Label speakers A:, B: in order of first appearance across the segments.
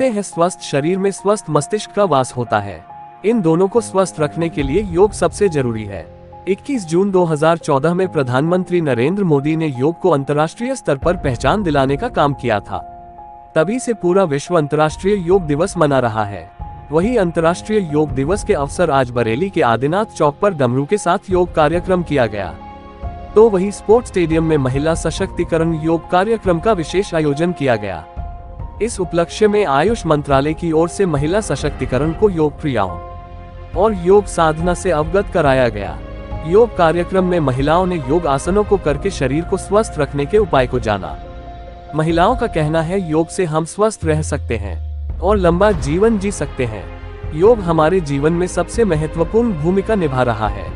A: कहते हैं स्वस्थ शरीर में स्वस्थ मस्तिष्क का वास होता है। इन दोनों को स्वस्थ रखने के लिए योग सबसे जरूरी है। 21 जून 2014 में प्रधानमंत्री नरेंद्र मोदी ने योग को अंतर्राष्ट्रीय स्तर पर पहचान दिलाने का काम किया था। तभी से पूरा विश्व अंतर्राष्ट्रीय योग दिवस मना रहा है। वही अंतर्राष्ट्रीय योग दिवस के अवसर आज बरेली के आदिनाथ चौक पर डमरू के साथ योग कार्यक्रम किया गया। तो वही स्पोर्ट्स स्टेडियम में महिला सशक्तिकरण योग कार्यक्रम का विशेष आयोजन किया गया। इस उपलक्ष्य में आयुष मंत्रालय की ओर से महिला सशक्तिकरण को योग क्रियाओं और योग साधना से अवगत कराया गया। योग कार्यक्रम में महिलाओं ने योग आसनों को करके शरीर को स्वस्थ रखने के उपाय को जाना। महिलाओं का कहना है योग से हम स्वस्थ रह सकते हैं और लंबा जीवन जी सकते हैं। योग हमारे जीवन में सबसे महत्वपूर्ण भूमिका निभा रहा है।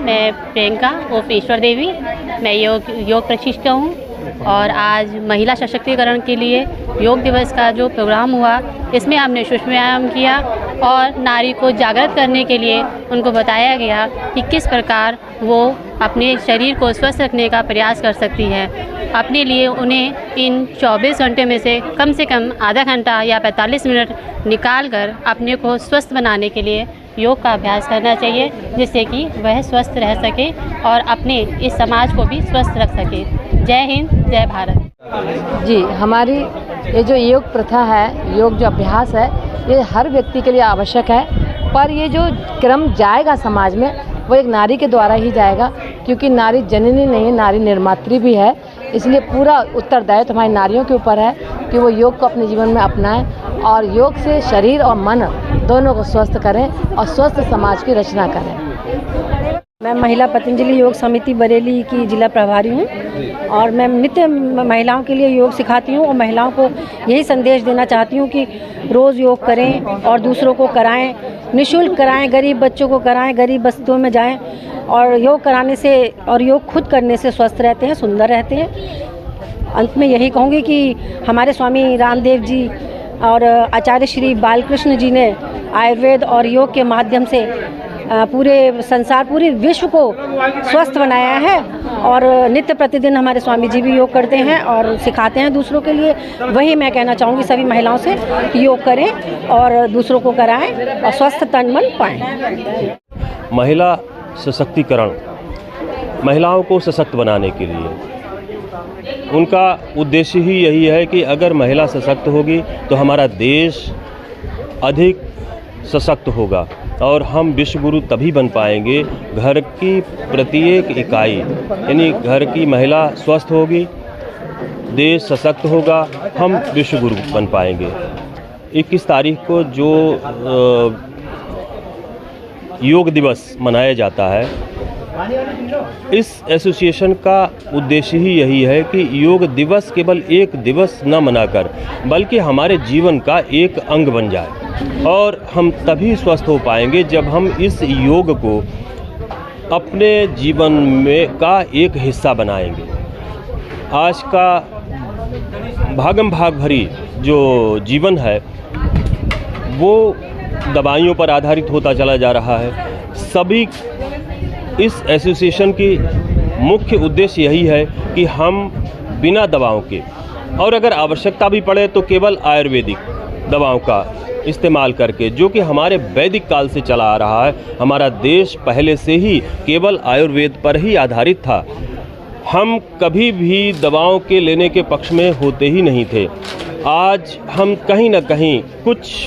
B: मैं प्रियंका उर्फ ईश्वर देवी, मैं योग प्रशिक्षक हूँ और आज महिला सशक्तिकरण के लिए योग दिवस का जो प्रोग्राम हुआ इसमें हमने सूक्ष्म व्यायाम किया और नारी को जागृत करने के लिए उनको बताया गया कि किस प्रकार वो अपने शरीर को स्वस्थ रखने का प्रयास कर सकती है। अपने लिए उन्हें इन 24 घंटे में से कम आधा घंटा या 45 मिनट निकाल कर अपने को स्वस्थ बनाने के लिए योग का अभ्यास करना चाहिए, जिससे कि वह स्वस्थ रह सके और अपने इस समाज को भी स्वस्थ रख सके। जय हिंद, जय भारत।
C: जी, हमारी ये जो योग प्रथा है, योग जो अभ्यास है, ये हर व्यक्ति के लिए आवश्यक है। पर ये जो क्रम जाएगा समाज में, वो एक नारी के द्वारा ही जाएगा, क्योंकि नारी जननी नहीं है, नारी निर्मात्री भी है। इसलिए पूरा उत्तरदायित्व हमारी नारियों के ऊपर है कि वो योग को अपने जीवन में अपनाएं और योग से शरीर और मन दोनों को स्वस्थ करें और स्वस्थ समाज की रचना करें।
D: मैं महिला पतंजलि योग समिति बरेली की जिला प्रभारी हूँ और मैं नित्य महिलाओं के लिए योग सिखाती हूँ और महिलाओं को यही संदेश देना चाहती हूँ कि रोज़ योग करें और दूसरों को कराएं, निःशुल्क कराएं, गरीब बच्चों को कराएं, गरीब बस्तियों में जाएं और योग कराने से और योग खुद करने से स्वस्थ रहते हैं, सुंदर रहते हैं। अंत में यही कहूँगी कि हमारे स्वामी रामदेव जी और आचार्य श्री बालकृष्ण जी ने आयुर्वेद और योग के माध्यम से पूरे संसार, पूरे विश्व को स्वस्थ बनाया है और नित्य प्रतिदिन हमारे स्वामी जी भी योग करते हैं और सिखाते हैं दूसरों के लिए। वही मैं कहना चाहूँगी सभी महिलाओं से कि योग करें और दूसरों को कराएं और स्वस्थ तन मन पाएं।
E: महिला सशक्तिकरण, महिलाओं को सशक्त बनाने के लिए उनका उद्देश्य ही यही है कि अगर महिला सशक्त होगी तो हमारा देश अधिक सशक्त होगा और हम विश्वगुरु तभी बन पाएंगे। घर की प्रत्येक इकाई यानी घर की महिला स्वस्थ होगी, देश सशक्त होगा, हम विश्वगुरु बन पाएंगे। 21 तारीख को जो योग दिवस मनाया जाता है, इस एसोसिएशन का उद्देश्य ही यही है कि योग दिवस केवल एक दिवस न मनाकर बल्कि हमारे जीवन का एक अंग बन जाए और हम तभी स्वस्थ हो पाएंगे जब हम इस योग को अपने जीवन में का एक हिस्सा बनाएंगे। आज का भागम भाग भरी जो जीवन है वो दवाइयों पर आधारित होता चला जा रहा है। सभी इस एसोसिएशन की मुख्य उद्देश्य यही है कि हम बिना दवाओं के और अगर आवश्यकता भी पड़े तो केवल आयुर्वेदिक दवाओं का इस्तेमाल करके, जो कि हमारे वैदिक काल से चला आ रहा है। हमारा देश पहले से ही केवल आयुर्वेद पर ही आधारित था। हम कभी भी दवाओं के लेने के पक्ष में होते ही नहीं थे। आज हम कहीं ना कहीं कुछ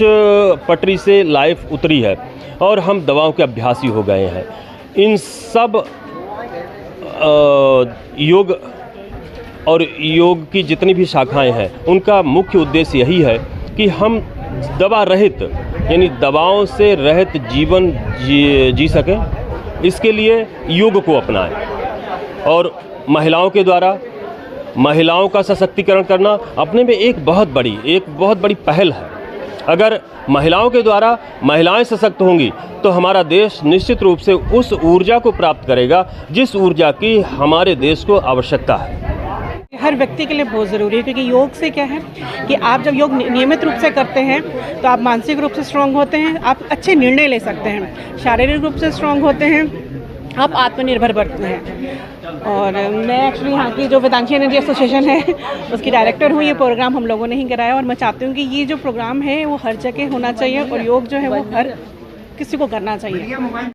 E: पटरी से लाइफ उतरी है और हम दवाओं के अभ्यासी हो गए हैं। इन सब योग और योग की जितनी भी शाखाएं हैं उनका मुख्य उद्देश्य यही है कि हम दवा रहित यानी दवाओं से रहित जीवन जी सकें। इसके लिए योग को अपनाएं और महिलाओं के द्वारा महिलाओं का सशक्तिकरण करना अपने में एक बहुत बड़ी पहल है। अगर महिलाओं के द्वारा महिलाएं सशक्त होंगी तो हमारा देश निश्चित रूप से उस ऊर्जा को प्राप्त करेगा जिस ऊर्जा की हमारे देश को आवश्यकता है।
F: हर व्यक्ति के लिए बहुत ज़रूरी है, क्योंकि योग से क्या है कि आप जब योग नियमित रूप से करते हैं तो आप मानसिक रूप से स्ट्रांग होते हैं, आप अच्छे निर्णय ले सकते हैं, शारीरिक रूप से स्ट्रांग होते हैं, आप आत्मनिर्भर बनते हैं। और मैं एक्चुअली यहाँ की जो वेदांती एनर्जी एसोसिएशन है उसकी डायरेक्टर हूँ। ये प्रोग्राम हम लोगों ने ही कराया और मैं चाहती हूँ कि ये जो प्रोग्राम है वो हर जगह होना चाहिए और योग जो है वो हर किसी को करना चाहिए।